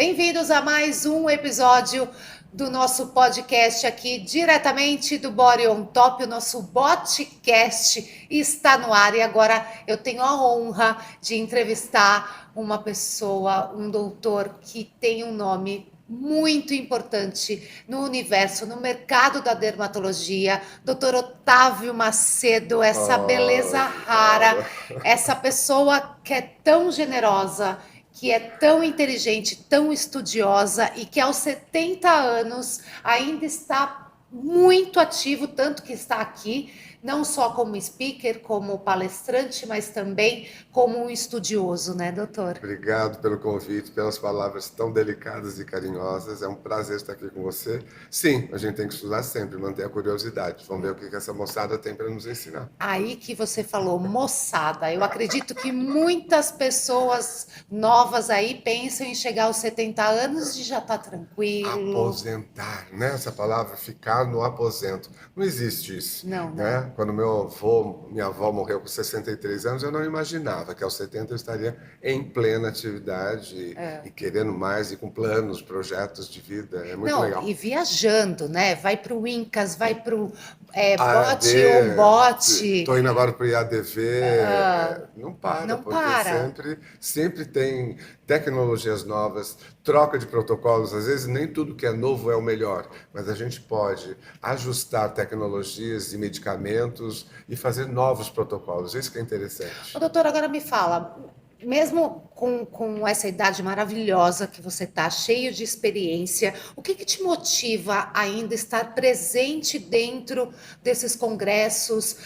Bem-vindos a mais um episódio do nosso podcast aqui, diretamente do Body on Top. O nosso podcast está no ar e agora eu tenho a honra de entrevistar uma pessoa, um doutor que tem um nome muito importante no universo, no mercado da dermatologia, Dr. Otávio Macedo, essa beleza rara, essa pessoa que é tão generosa, que é tão inteligente, tão estudiosa e que aos 70 anos ainda está muito ativo, tanto que está aqui, não só como speaker, como palestrante, mas também como um estudioso, né, doutor? Obrigado pelo convite, pelas palavras tão delicadas e carinhosas. É um prazer estar aqui com você. Sim, a gente tem que estudar sempre, manter a curiosidade. Vamos ver o que essa moçada tem para nos ensinar. Aí que você falou, moçada, eu acredito que muitas pessoas novas aí pensam em chegar aos 70 anos e já tá tranquilo. Aposentar, né? Essa palavra, ficar no aposento. Não existe isso. Não, Né? Quando meu avô, minha avó morreu com 63 anos, eu não imaginava que aos 70 eu estaria em plena atividade e querendo mais e com planos, projetos de vida. É muito Não, legal. e viajando, né? Vai para o Incas, vai para o AD, bote on bote. estou indo agora para o IADV, não para, Não porque para. sempre tem tecnologias novas, troca de protocolos, às vezes nem tudo que é novo é o melhor, mas a gente pode ajustar tecnologias e medicamentos e fazer novos protocolos, isso que é interessante. Ô, doutor, agora me fala, mesmo com essa idade maravilhosa que você está, cheio de experiência, o que te motiva ainda estar presente dentro desses congressos,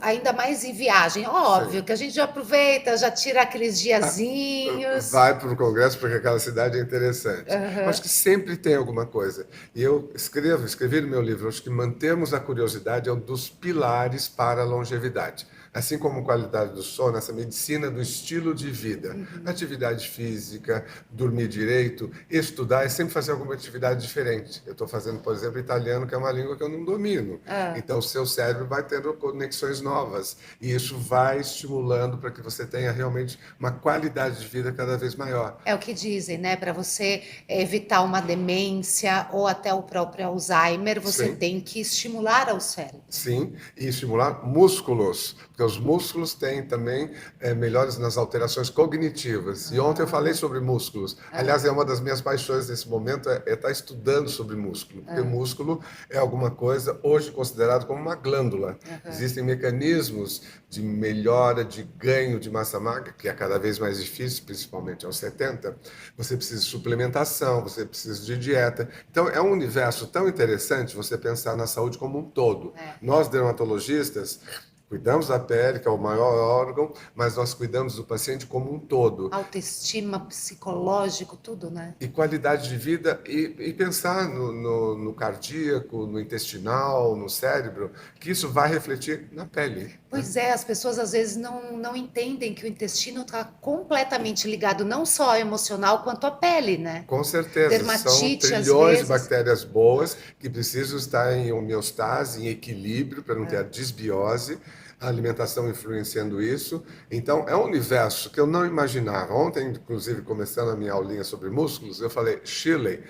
ainda mais em viagem? Óbvio Sim. que a gente já aproveita, já tira aqueles diazinhos. Vai para o Congresso porque aquela cidade é interessante. Eu acho que sempre tem alguma coisa. E eu escrevi no meu livro, acho que mantermos a curiosidade é um dos pilares para a longevidade. Assim como qualidade do sono, essa medicina do estilo de vida. Atividade física, dormir direito, estudar e sempre fazer alguma atividade diferente. Eu estou fazendo, por exemplo, italiano, que é uma língua que eu não domino. Então, o seu cérebro vai tendo conexões novas. E isso vai estimulando para que você tenha realmente uma qualidade de vida cada vez maior. É o que dizem, né? Para você evitar uma demência ou até o próprio Alzheimer, você Sim. tem que estimular ao cérebro. Sim, e estimular músculos, porque os músculos têm também melhores nas alterações cognitivas. E ontem eu falei sobre músculos. Aliás, é uma das minhas paixões nesse momento, é estar estudando sobre músculo, porque músculo é alguma coisa hoje considerado como uma glândula. Existem mecanismos de melhora, de ganho de massa magra, que é cada vez mais difícil, principalmente aos 70. Você precisa de suplementação, você precisa de dieta. Então, é um universo tão interessante você pensar na saúde como um todo. Nós, dermatologistas, cuidamos da pele, que é o maior órgão, mas nós cuidamos do paciente como um todo. Autoestima, psicológico, tudo, né? E qualidade de vida, e pensar no cardíaco, no intestinal, no cérebro, que isso vai refletir na pele. Pois é, as pessoas às vezes não entendem que o intestino está completamente ligado não só ao emocional quanto à pele, né? Com certeza, são Dermatite, às trilhões de vezes. bactérias boas que precisam estar em homeostase, em equilíbrio, para não ter a desbiose, a alimentação influenciando isso. Então, é um universo que eu não imaginava. Ontem, inclusive, começando a minha aulinha sobre músculos, eu falei, Shirley,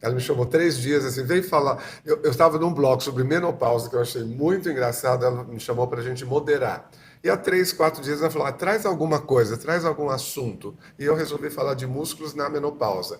ela me chamou 3 dias, assim, veio falar. Eu estava num blog sobre menopausa, que eu achei muito engraçado, ela me chamou para a gente moderar. E há 3, 4 dias ela falou, traz alguma coisa, traz algum assunto. E eu resolvi falar de músculos na menopausa.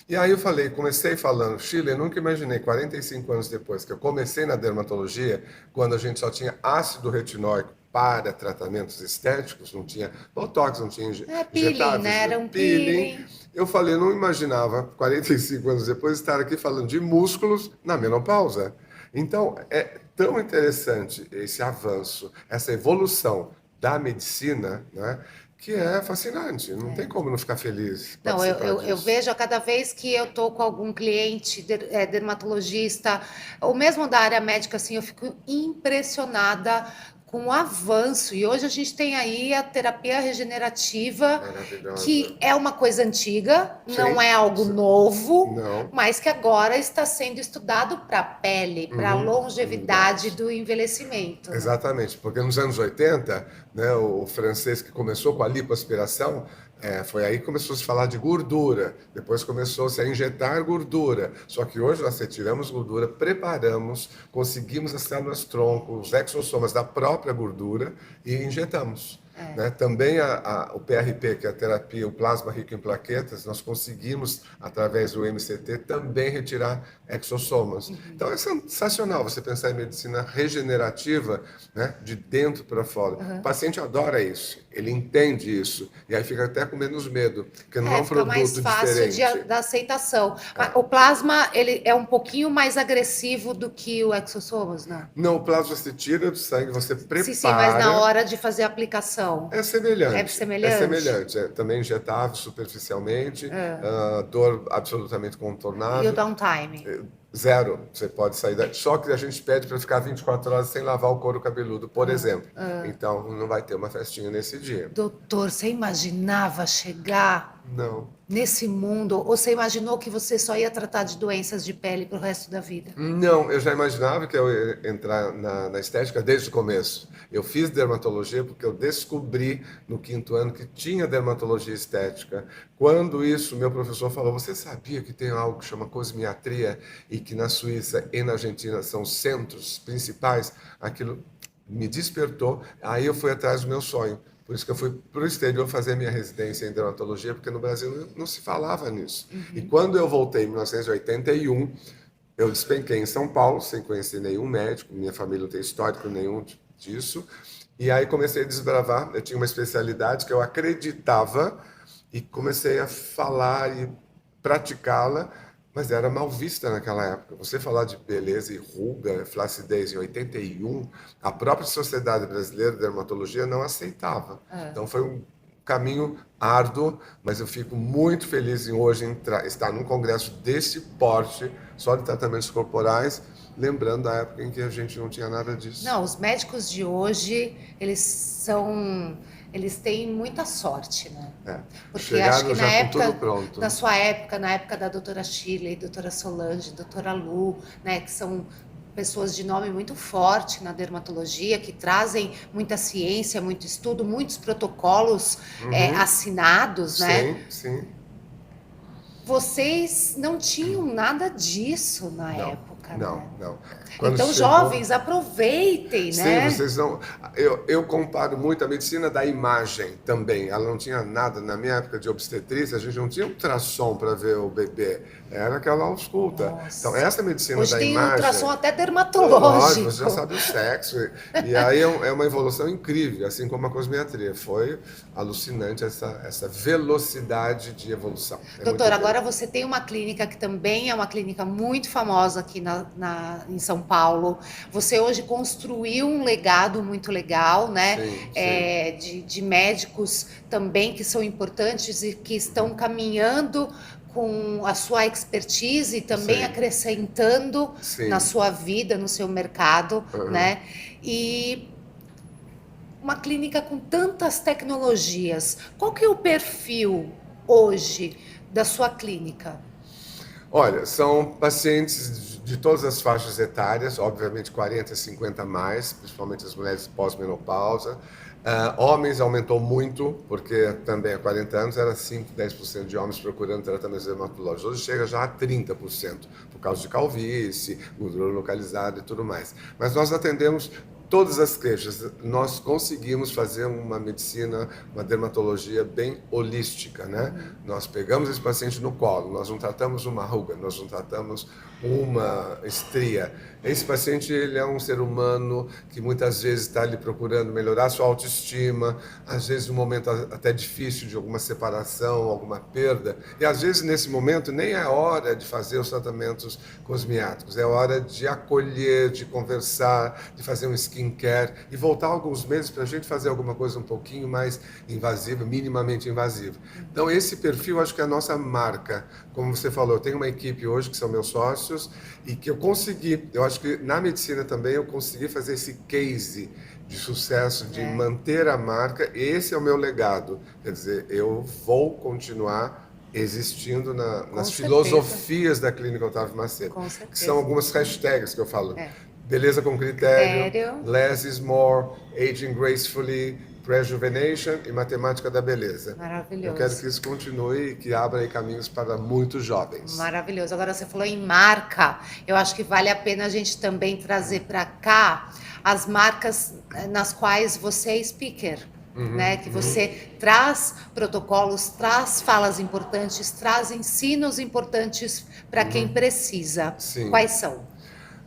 E aí eu falei, comecei falando, Chile, eu nunca imaginei, 45 anos depois que eu comecei na dermatologia, quando a gente só tinha ácido retinóico para tratamentos estéticos, não tinha botox, não tinha Peeling, né? injetáveis, Era um peeling. peeling. Eu falei, eu não imaginava, 45 anos depois, estar aqui falando de músculos na menopausa. Então, é tão interessante esse avanço, essa evolução da medicina, né, que é fascinante. Não tem como não ficar feliz Não, participar eu disso. vejo a cada vez que eu estou com algum cliente dermatologista, ou mesmo da área médica, assim, eu fico impressionada com o avanço. E hoje a gente tem aí a terapia regenerativa, Maravilhosa. que é uma coisa antiga, não Sim, é algo novo, não. mas que agora está sendo estudado para a pele, para a longevidade Verdade. do envelhecimento, né? Exatamente, porque nos anos 80, né, o francês que começou com a lipoaspiração Foi aí que começou a se falar de gordura, depois começou-se a injetar gordura. Só que hoje nós retiramos gordura, preparamos, conseguimos as células-tronco, os exossomas da própria gordura e injetamos. Né? Também o PRP, que é a terapia, o plasma rico em plaquetas, nós conseguimos, através do MCT, também retirar exossomas. Então é sensacional você pensar em medicina regenerativa, né? De dentro para fora. O paciente adora isso, ele entende isso, e aí fica até com menos medo, porque não é um Fica mais produto fácil diferente. da aceitação. Mas o plasma, ele é um pouquinho mais agressivo do que o exossomas, não? Não, o plasma você tira do sangue, você prepara. Sim, mas na hora de fazer a aplicação. É semelhante. É semelhante? É semelhante. É também injetável superficialmente, dor absolutamente contornável. E o downtime? Zero. Você pode sair daqui. Só que a gente pede para ficar 24 horas sem lavar o couro cabeludo, por exemplo. Então não vai ter uma festinha nesse dia. Doutor, você imaginava chegar Não. nesse mundo? Ou você imaginou que você só ia tratar de doenças de pele para o resto da vida? Não, eu já imaginava que eu ia entrar na estética desde o começo. Eu fiz dermatologia porque eu descobri no 5º ano que tinha dermatologia estética. Quando isso, meu professor falou, você sabia que tem algo que chama cosmiatria e que na Suíça e na Argentina são centros principais? Aquilo me despertou, aí eu fui atrás do meu sonho. Por isso que eu fui para o exterior fazer minha residência em dermatologia, porque no Brasil não se falava nisso. E quando eu voltei em 1981, eu despenquei em São Paulo, sem conhecer nenhum médico, minha família não tem histórico nenhum disso. E aí comecei a desbravar, eu tinha uma especialidade que eu acreditava e comecei a falar e praticá-la, mas era mal vista naquela época. Você falar de beleza e ruga, flacidez em 81, a própria Sociedade Brasileira de Dermatologia não aceitava. Então foi um caminho árduo, mas eu fico muito feliz em hoje estar num congresso desse porte, só de tratamentos corporais, lembrando a época em que a gente não tinha nada disso. Não, os médicos de hoje, eles têm muita sorte, né? Porque chegaram acho que já na com época, tudo pronto. na sua época, na época da doutora Shirley, doutora Solange, doutora Lu, né, que são pessoas de nome muito forte na dermatologia, que trazem muita ciência, muito estudo, muitos protocolos assinados, né? Sim, sim. Vocês não tinham nada disso na época, Não, né? não. Então, jovens, aproveitem, né? Sim, vocês não. Eu comparo muito a medicina da imagem também. Ela não tinha nada. Na minha época de obstetrícia, a gente não tinha ultrassom para ver o bebê. Era aquela ausculta. Nossa. Então, essa medicina Hoje da tem imagem. ultrassom até Lógico, dermatológico. você já sabe o sexo. E aí é uma evolução incrível, assim como a cosmiatria. Foi alucinante essa velocidade de evolução. Doutor, agora você tem uma clínica que também é uma clínica muito famosa aqui em São Paulo. Você hoje construiu um legado muito legal, né? Sim. De médicos também que são importantes e que estão caminhando com a sua expertise e também acrescentando na sua vida, no seu mercado, né? E uma clínica com tantas tecnologias, qual que é o perfil hoje da sua clínica? Olha, são pacientes de todas as faixas etárias, obviamente 40, 50 mais, principalmente as mulheres pós-menopausa. Homens aumentou muito, porque também há 40 anos era 5, 10% de homens procurando tratamentos dermatológicos. Hoje chega já a 30%, por causa de calvície, gordura localizada e tudo mais. Mas nós atendemos todas as queixas. Nós conseguimos fazer uma medicina, uma dermatologia bem holística, né? Nós pegamos esse paciente no colo, nós não tratamos uma ruga, nós não tratamos uma estria. Esse paciente, ele é um ser humano que muitas vezes está ali procurando melhorar sua autoestima, às vezes um momento até difícil de alguma separação, alguma perda, e às vezes nesse momento nem é hora de fazer os tratamentos cosmiáticos, é hora de acolher, de conversar, de fazer um skincare e voltar alguns meses para a gente fazer alguma coisa um pouquinho mais invasiva, minimamente invasiva. Então esse perfil acho que é a nossa marca. Como você falou, eu tenho uma equipe hoje que são meus sócios e que eu acho que na medicina também eu consegui fazer esse case de sucesso, de manter a marca. Esse é o meu legado. Quer dizer, eu vou continuar existindo nas filosofias da Clínica Otávio Macedo. Com certeza. Que são algumas hashtags que eu falo. Beleza com critério, Critério. less is more, aging gracefully, rejuvenation e matemática da beleza. Eu quero Maravilhoso. que isso continue e que abra aí caminhos para muitos jovens. Maravilhoso. Agora você falou em marca. Eu acho que vale a pena a gente também trazer para cá as marcas nas quais você é speaker, né? Que você traz protocolos, traz falas importantes, traz ensinos importantes para quem precisa. Sim. Quais são?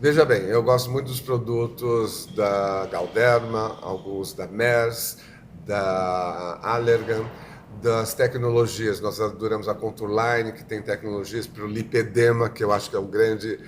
Veja bem, eu gosto muito dos produtos da Galderma, alguns da Merz, da Allergan, das tecnologias. Nós adoramos a Contourline, que tem tecnologias para o lipedema, que eu acho que é o grande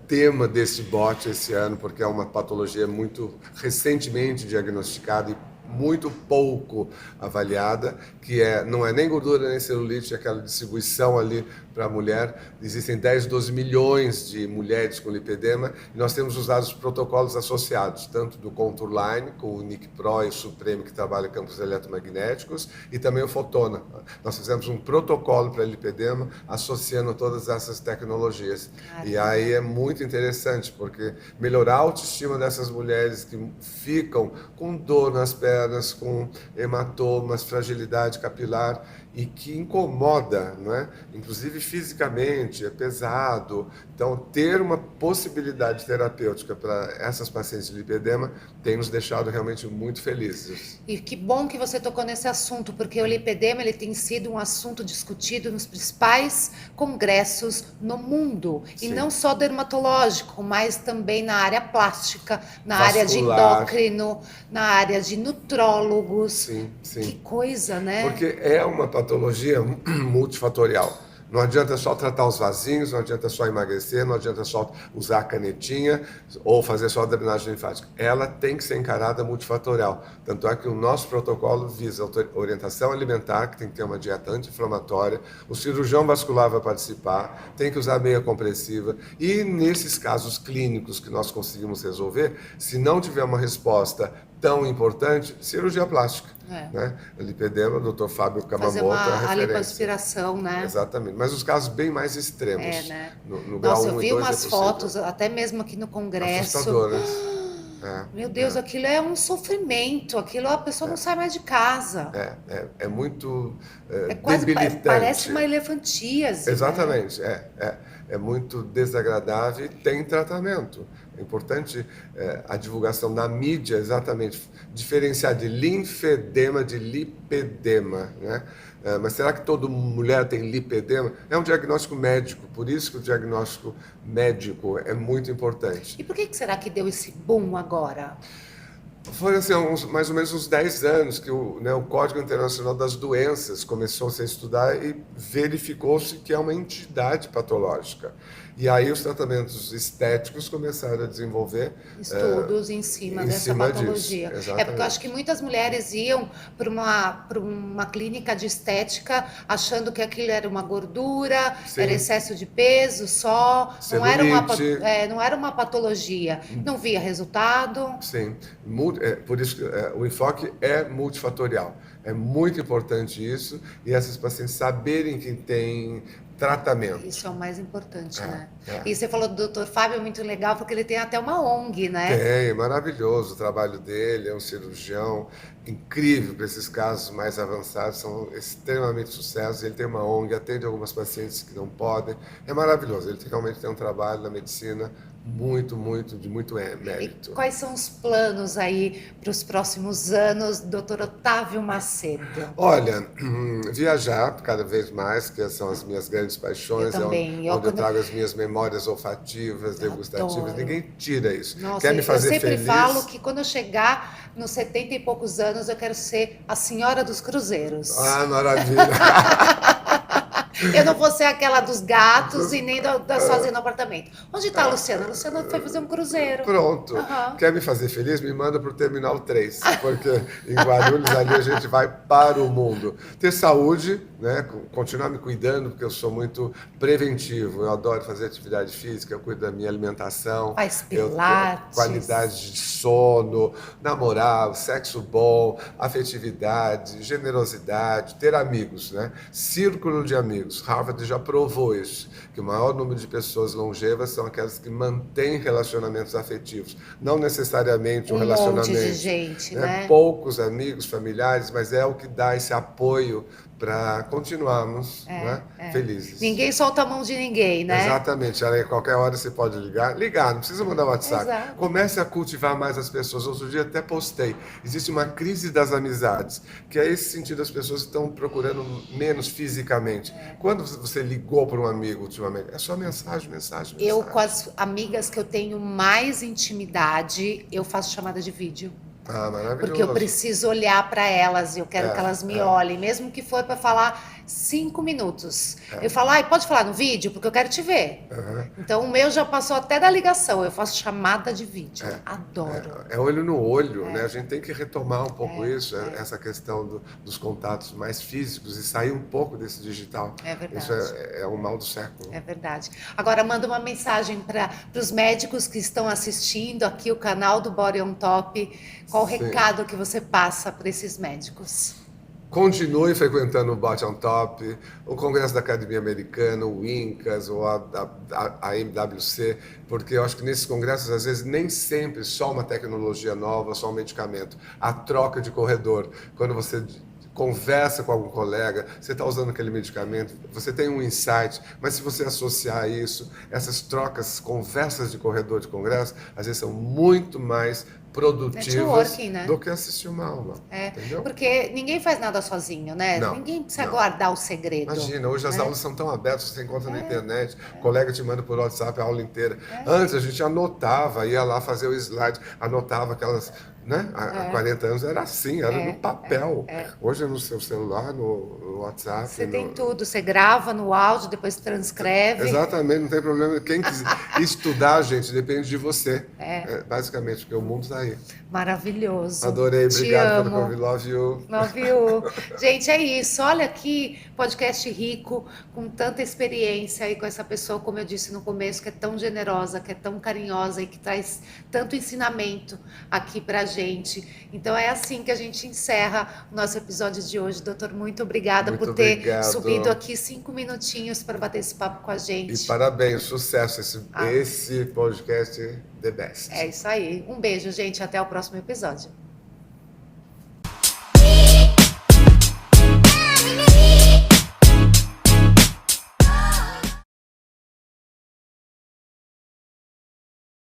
tema desse bote esse ano, porque é uma patologia muito recentemente diagnosticada e muito pouco avaliada, que não é nem gordura nem celulite, é aquela distribuição ali para a mulher. Existem 10, 12 milhões de mulheres com lipedema e nós temos usado os protocolos associados, tanto do Contourline, com o Nick Pro e o Supreme, que trabalha em campos eletromagnéticos, e também o Fotona. Nós fizemos um protocolo para lipedema associando todas essas tecnologias. E aí é muito interessante, porque melhorar a autoestima dessas mulheres que ficam com dor nas pernas, com hematomas, fragilidade capilar e que incomoda, não é? Inclusive fisicamente, é pesado. Então, ter uma possibilidade terapêutica para essas pacientes de lipedema tem nos deixado realmente muito felizes. E que bom que você tocou nesse assunto, porque o lipedema ele tem sido um assunto discutido nos principais congressos no mundo. E Sim. não só dermatológico, mas também na área plástica, na área de Vascular. endócrino, na área de nutrólogos. Sim, Que sim. coisa, né? Porque é uma patologia multifatorial. Não adianta só tratar os vasinhos, não adianta só emagrecer, não adianta só usar a canetinha ou fazer só a drenagem linfática. Ela tem que ser encarada multifatorial. Tanto é que o nosso protocolo visa orientação alimentar, que tem que ter uma dieta anti-inflamatória, o cirurgião vascular vai participar, tem que usar meia compressiva. E nesses casos clínicos que nós conseguimos resolver, se não tiver uma resposta tão importante, cirurgia plástica. Né? Lipedema, o Dr. Fábio Fazer Kamamoto é a a referência. lipoaspiração, né? Exatamente, mas os casos bem mais extremos. Né? No grau Nossa, 1 eu e vi 2 umas é fotos, possível. até mesmo aqui no congresso. Assustadoras. Meu Deus, aquilo é um sofrimento. Aquilo a pessoa não sai mais de casa. É muito Quase debilitante. parece uma elefantíase. Exatamente, é muito desagradável e tem tratamento. É importante a divulgação na mídia, exatamente, diferenciar de linfedema de lipedema, né? Mas será que toda mulher tem lipedema? É um diagnóstico médico, por isso que o diagnóstico médico é muito importante. E por que será que deu esse boom agora? Foi assim, mais ou menos uns 10 anos que o Código Internacional das Doenças começou-se a estudar e verificou-se que é uma entidade patológica. E aí os tratamentos estéticos começaram a desenvolver estudos em cima dessa patologia. Disso, porque eu acho que muitas mulheres iam para uma clínica de estética achando que aquilo era uma gordura, Sim. era excesso de peso só, Celulite. não era uma patologia, não via resultado. Sim, por isso que o enfoque é multifatorial. É muito importante isso e essas pacientes saberem que tem tratamento. Isso é o mais importante, né? E você falou do Dr. Fábio, é muito legal, porque ele tem até uma ONG, né? Tem, maravilhoso o trabalho dele, é um cirurgião incrível para esses casos mais avançados, são extremamente sucesso. Ele tem uma ONG, atende algumas pacientes que não podem, é maravilhoso. Ele realmente tem um trabalho na medicina de muito mérito. E quais são os planos aí para os próximos anos, Dr. Otávio Macedo? Olha, viajar cada vez mais, que são as minhas grandes paixões, Eu também. onde eu trago as minhas memórias olfativas, degustativas, adoro. Ninguém tira isso. Nossa, Quer me fazer eu sempre feliz? falo que quando eu chegar nos 70 e poucos anos, eu quero ser a senhora dos cruzeiros. Ah, maravilha! Eu não vou ser aquela dos gatos e nem da sozinha no apartamento. Onde está a Luciana? A Luciana foi fazer um cruzeiro. Pronto. Quer me fazer feliz? Me manda para o Terminal 3, porque em Guarulhos ali a gente vai para o mundo. Ter saúde, né? Continuar me cuidando, porque eu sou muito preventivo. Eu adoro fazer atividade física, eu cuido da minha alimentação. Faz pilates. Qualidade de sono, namorar, sexo bom, afetividade, generosidade, ter amigos, né? Círculo de amigos. Unidos. Harvard já provou isso, que o maior número de pessoas longevas são aquelas que mantêm relacionamentos afetivos, não necessariamente um Um monte de relacionamento, gente, né? né? Poucos amigos, familiares, mas é o que dá esse apoio para continuarmos, né, felizes. Ninguém solta a mão de ninguém, né? Exatamente, a qualquer hora você pode ligar, não precisa mandar WhatsApp. Exato. Comece a cultivar mais as pessoas. Outro dia até postei, existe uma crise das amizades, que é esse sentido, as pessoas estão procurando menos fisicamente. Quando você ligou para um amigo ultimamente? É só mensagem. Eu, com as amigas que eu tenho mais intimidade, eu faço chamada de vídeo. Ah, maravilhoso. Porque eu preciso olhar para elas e eu quero que elas me olhem, mesmo que for para falar 5 minutos. Eu falo, pode falar no vídeo, porque eu quero te ver. Então, o meu já passou até da ligação, eu faço chamada de vídeo. Adoro. É olho no olho, né? A gente tem que retomar um pouco isso, essa questão dos contatos mais físicos e sair um pouco desse digital. É verdade. Isso é o mal do século. É verdade. Agora, manda uma mensagem para os médicos que estão assistindo aqui o canal do Body on Top. Qual o recado que você passa para esses médicos? Continue frequentando o Body on Top, o Congresso da Academia Americana, o INCAS, ou a MWC, porque eu acho que nesses congressos, às vezes, nem sempre só uma tecnologia nova, só um medicamento. A troca de corredor, quando você conversa com algum colega, você está usando aquele medicamento, você tem um insight, mas se você associar isso, essas trocas, conversas de corredor de congresso, às vezes são muito mais produtivas, né, do que assistir uma aula. Entendeu? Porque ninguém faz nada sozinho, né? Ninguém precisa guardar o segredo. Imagina, hoje as aulas são tão abertas, você encontra na internet, o colega te manda por WhatsApp a aula inteira. Antes a gente anotava, ia lá fazer o slide, anotava aquelas... Né? Há 40 anos era assim, era no papel. Hoje é no seu celular, no WhatsApp. Você tem tudo, você grava no áudio, depois transcreve. Exatamente, não tem problema. Quem quiser estudar, gente, depende de você. Basicamente, porque o mundo está aí. Maravilhoso. Adorei, obrigado pelo convite. Love you. Love you. Gente, é isso. Olha aqui, podcast rico, com tanta experiência e com essa pessoa, como eu disse no começo, que é tão generosa, que é tão carinhosa e que traz tanto ensinamento aqui pra gente. Então é assim que a gente encerra o nosso episódio de hoje. Doutor, muito obrigada por ter subido aqui 5 minutinhos para bater esse papo com a gente. E parabéns, sucesso. Esse podcast the best. É isso aí. Um beijo, gente. Até o próximo episódio.